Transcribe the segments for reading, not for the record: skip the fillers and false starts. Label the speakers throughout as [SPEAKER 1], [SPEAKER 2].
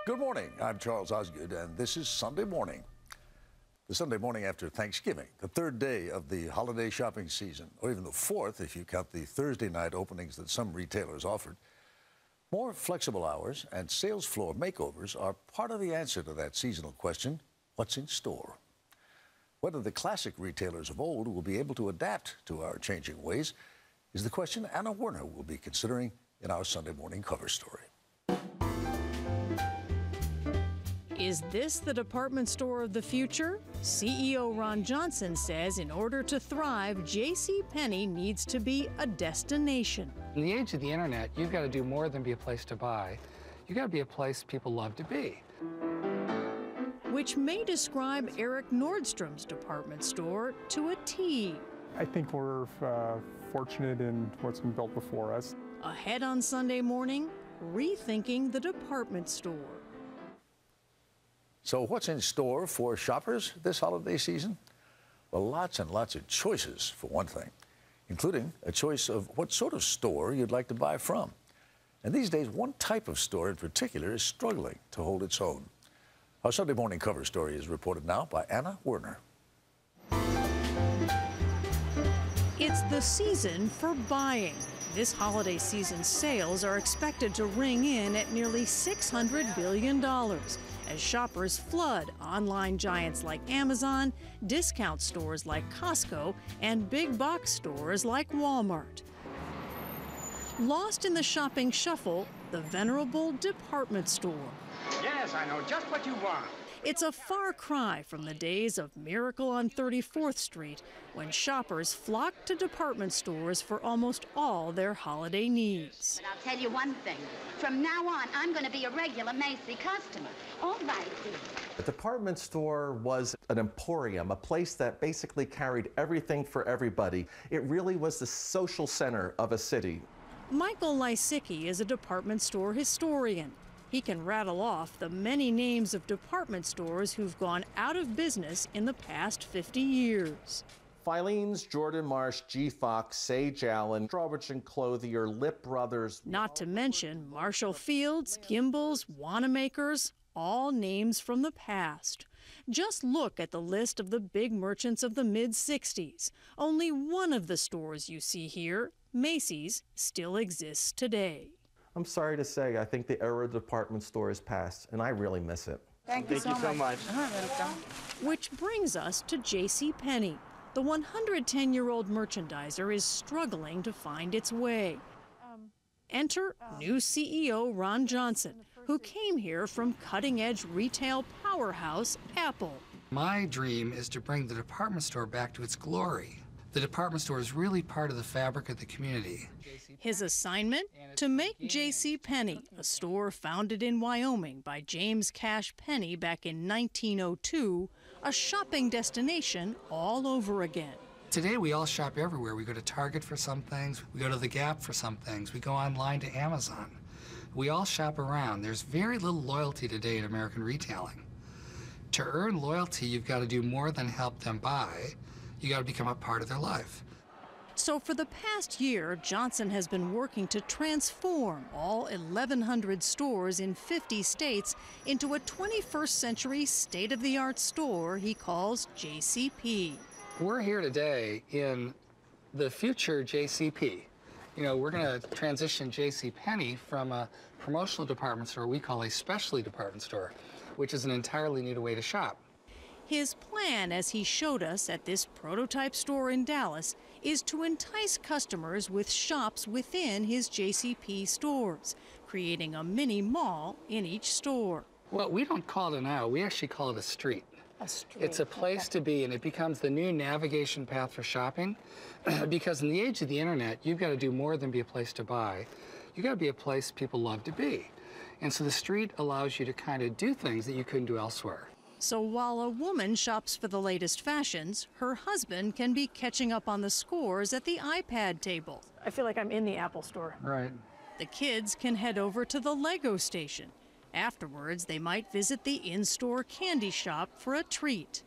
[SPEAKER 1] Good morning. I'm Charles Osgood, and this is Sunday Morning. The Sunday morning after Thanksgiving, the third day of the holiday shopping season, or even the fourth if you count the Thursday night openings that some retailers offered. More flexible hours and sales floor makeovers are part of the answer to that seasonal question, what's in store? Whether the classic retailers of old will be able to adapt to our changing ways is the question Anna Werner will be considering in our Sunday morning cover story.
[SPEAKER 2] Is this the department store of the future? CEO Ron Johnson says in order to thrive, JCPenney needs to be a destination.
[SPEAKER 3] In the age of the internet, you've got to do more than be a place to buy. You've got to be a place people love to be.
[SPEAKER 2] Which may describe Eric Nordstrom's department store to a T.
[SPEAKER 4] I think we're fortunate in what's been built before us.
[SPEAKER 2] Ahead on Sunday Morning, rethinking the department store.
[SPEAKER 1] So what's in store for shoppers this holiday season? Well, lots and lots of choices, for one thing, including a choice of what sort of store you'd like to buy from. And these days, one type of store in particular is struggling to hold its own. Our Sunday morning cover story is reported now by Anna Werner.
[SPEAKER 2] It's the season for buying. This holiday season's sales are expected to ring in at nearly $600 billion as shoppers flood online giants like Amazon, discount stores like Costco, and big box stores like Walmart. Lost in the shopping shuffle, the venerable department store.
[SPEAKER 5] Yes, I know just what you want.
[SPEAKER 2] It's a far cry from the days of Miracle on 34th Street, when shoppers flocked to department stores for almost all their holiday needs.
[SPEAKER 6] But I'll tell you one thing. From now on, I'm going to be a regular Macy customer. All right, dear.
[SPEAKER 7] The department store was an emporium, a place that basically carried everything for everybody. It really was the social center of a city.
[SPEAKER 2] Michael Lysicki is a department store historian. He can rattle off the many names of department stores who've gone out of business in the past 50 years.
[SPEAKER 7] Filene's, Jordan Marsh, G. Fox, Sage Allen, Strawbridge & Clothier, Lip Brothers.
[SPEAKER 2] Not to mention Marshall Fields, Gimbel's, Wanamaker's, all names from the past. Just look at the list of the big merchants of the mid-60s. Only one of the stores you see here, Macy's, still exists today.
[SPEAKER 7] I'm sorry to say, I think the era of the department store is past, and I really miss it.
[SPEAKER 5] Thank you so much.
[SPEAKER 2] Which brings us to JCPenney. The 110-year-old merchandiser is struggling to find its way. Enter new CEO Ron Johnson, who came here from cutting-edge retail powerhouse Apple.
[SPEAKER 3] My dream is to bring the department store back to its glory. The department store is really part of the fabric of the community.
[SPEAKER 2] His assignment? To make JCPenney, a store founded in Wyoming by James Cash Penney back in 1902, a shopping destination all over again.
[SPEAKER 3] Today we all shop everywhere. We go to Target for some things, we go to the Gap for some things, we go online to Amazon. We all shop around. There's very little loyalty today in American retailing. To earn loyalty, you've got to do more than help them buy. You got to become a part of their life.
[SPEAKER 2] So for the past year, Johnson has been working to transform all 1,100 stores in 50 states into a 21st century state-of-the-art store he calls JCP.
[SPEAKER 3] We're here today in the future JCP. You know, we're going to transition JCPenney from a promotional department store we call a specialty department store, which is an entirely new way to shop.
[SPEAKER 2] His plan, as he showed us at this prototype store in Dallas, is to entice customers with shops within his JCP stores, creating a mini mall in each store.
[SPEAKER 3] Well, we don't call it an aisle, we actually call it a street.
[SPEAKER 6] A street.
[SPEAKER 3] It's a place to be, and it becomes the new navigation path for shopping. Because in the age of the internet, you've got to do more than be a place to buy. You've got to be a place people love to be. And so the street allows you to kind of do things that you couldn't do elsewhere.
[SPEAKER 2] So while a woman shops for the latest fashions, her husband can be catching up on the scores at the iPad table.
[SPEAKER 8] I feel like I'm in the Apple store.
[SPEAKER 3] Right.
[SPEAKER 2] The kids can head over to the Lego station. Afterwards, they might visit the in-store candy shop for a treat.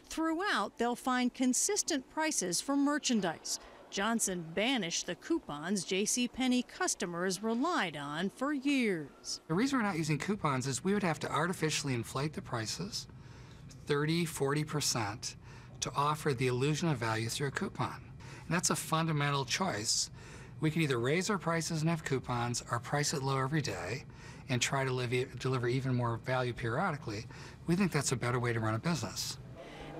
[SPEAKER 2] Throughout, they'll find consistent prices for merchandise, Johnson banished the coupons JCPenney customers relied on for years.
[SPEAKER 3] The reason we're not using coupons is we would have to artificially inflate the prices 30, 40% to offer the illusion of value through a coupon. And that's a fundamental choice. We could either raise our prices and have coupons or price it low every day and try to deliver even more value periodically. We think that's a better way to run a business.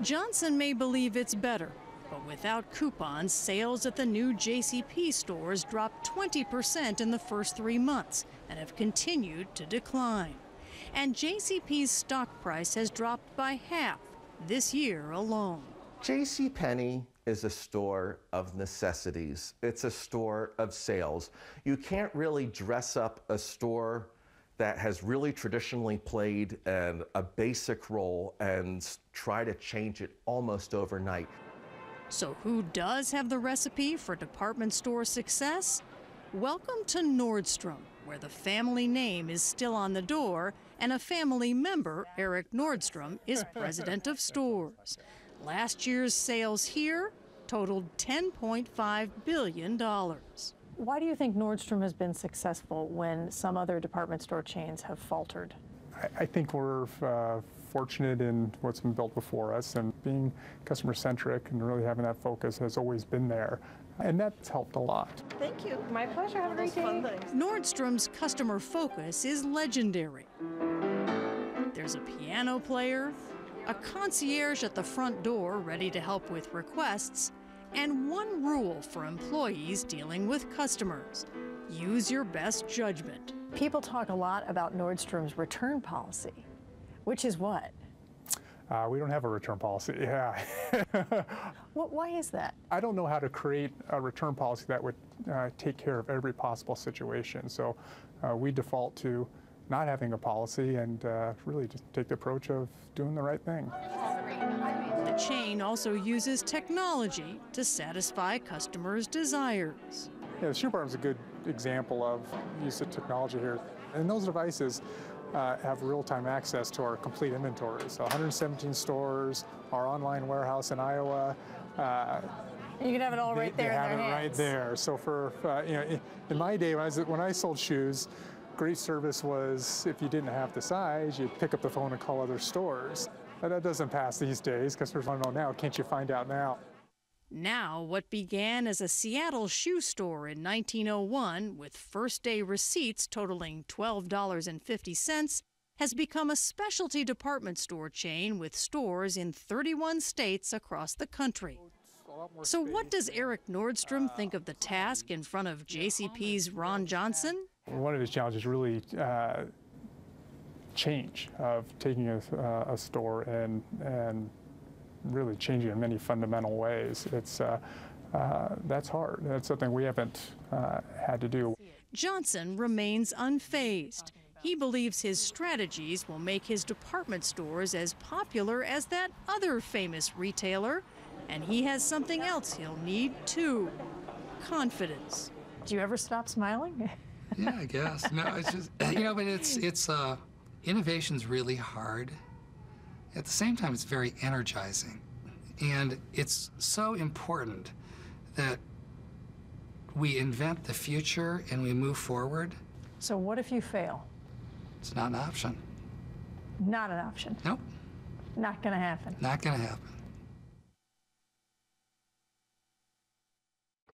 [SPEAKER 2] Johnson may believe it's better, but without coupons, sales at the new JCP stores dropped 20% in the first 3 months and have continued to decline. And JCP's stock price has dropped by half this year alone.
[SPEAKER 7] JCPenney is a store of necessities. It's a store of sales. You can't really dress up a store that has really traditionally played a basic role and try to change it almost overnight.
[SPEAKER 2] So who does have the recipe for department store success? Welcome to Nordstrom, where the family name is still on the door and a family member, Eric Nordstrom, is president of stores. Last year's sales here totaled $10.5 billion.
[SPEAKER 8] Why do you think Nordstrom has been successful when some other department store chains have faltered?
[SPEAKER 4] I think we're fortunate in what's been built before us, and being customer-centric and really having that focus has always been there. And that's helped a lot.
[SPEAKER 8] Thank you. My pleasure. Have a great day.
[SPEAKER 2] Nordstrom's customer focus is legendary. There's a piano player, a concierge at the front door ready to help with requests, and one rule for employees dealing with customers: use your best judgment.
[SPEAKER 8] People talk a lot about Nordstrom's return policy, which is what?
[SPEAKER 4] We don't have a return policy, yeah.
[SPEAKER 8] Why is that?
[SPEAKER 4] I don't know how to create a return policy that would take care of every possible situation. So we default to not having a policy and really just take the approach of doing the right thing.
[SPEAKER 2] The chain also uses technology to satisfy customers' desires.
[SPEAKER 4] Yeah, the shoe bar is a good example of use of technology here. And those devices have real-time access to our complete inventory. So 117 stores, our online warehouse in Iowa.
[SPEAKER 8] You can have it all right there in their hands.
[SPEAKER 4] They have it right there. So for, in my day, when I sold shoes, great service was if you didn't have the size, you'd pick up the phone and call other stores. That doesn't pass these days. Customers want to know now, can't you find out now?
[SPEAKER 2] Now, what began as a Seattle shoe store in 1901 with first-day receipts totaling $12.50 has become a specialty department store chain with stores in 31 states across the country. So what does Eric Nordstrom think of the task in front of JCP's Ron Johnson?
[SPEAKER 4] One of his challenges really change of taking a store and really changing in many fundamental ways. It's that's hard. That's something we haven't had to do.
[SPEAKER 2] Johnson remains unfazed. He believes his strategies will make his department stores as popular as that other famous retailer, and he has something else he'll need too: confidence.
[SPEAKER 8] Do you ever stop smiling?
[SPEAKER 3] Yeah, I guess. No, it's just, but it's innovation's really hard. At the same time, it's very energizing. And it's so important that we invent the future and we move forward.
[SPEAKER 8] So what if you fail?
[SPEAKER 3] It's not an option.
[SPEAKER 8] Not an option.
[SPEAKER 3] Nope.
[SPEAKER 8] Not going to happen.
[SPEAKER 3] Not going to happen.